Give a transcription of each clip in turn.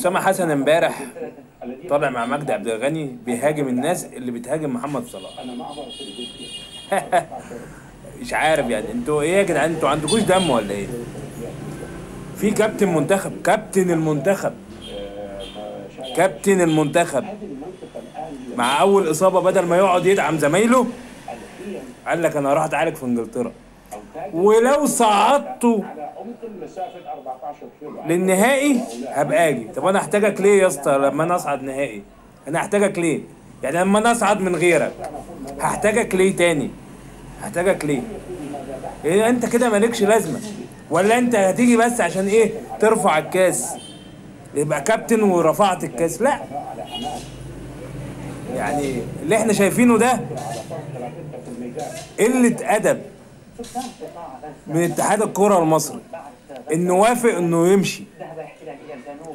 أسامة حسن امبارح طالع مع مجدي عبد الغني بيهاجم الناس اللي بتهاجم محمد صلاح. مش عارف يعني انتوا ايه يا جدعان، انتوا عندكوش دم ولا ايه؟ في كابتن منتخب، كابتن المنتخب مع اول اصابه بدل ما يقعد يدعم زمايله قال لك انا هروح اتعالج في انجلترا، ولو صعدته للنهائي هبقى اجي. طب انا احتاجك ليه يا اسطى لما انا اصعد نهائي؟ انا احتاجك ليه؟ يعني لما انا اصعد من غيرك هحتاجك ليه تاني؟ هحتاجك ليه؟ إيه انت كده مالكش لازمه؟ ولا انت هتيجي بس عشان ايه؟ ترفع الكاس، يبقى كابتن ورفعت الكاس؟ لا، يعني اللي احنا شايفينه ده قله ادب من اتحاد الكره المصري، انه وافق انه يمشي.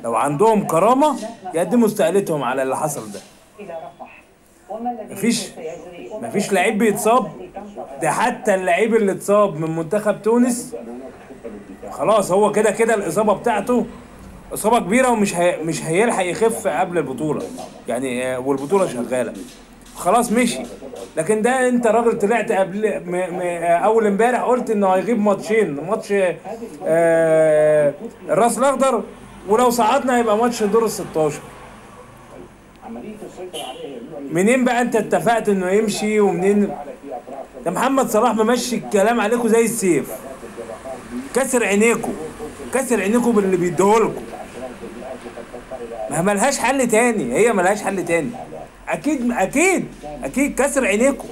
لو عندهم كرامه يقدموا استقالتهم على اللي حصل ده. مفيش لعيب بيتصاب، ده حتى اللعيب اللي اتصاب من منتخب تونس خلاص هو كده كده الاصابه بتاعته اصابه كبيره، مش هيلحق يخف قبل البطوله يعني، والبطوله شغاله خلاص مشي. لكن ده انت راجل طلعت قبل اول امبارح قلت انه هيغيب ماتشين، ماتش الراس الاخضر، ولو صعدنا هيبقى ماتش دور ال 16. منين بقى انت اتفقت انه يمشي؟ ومنين ده محمد صلاح ممشي الكلام عليكم زي السيف، كسر عينيكم باللي بيديهولكم. ما ملهاش حل تاني، هي ملهاش حل تاني. اكيد كسر عينيكم.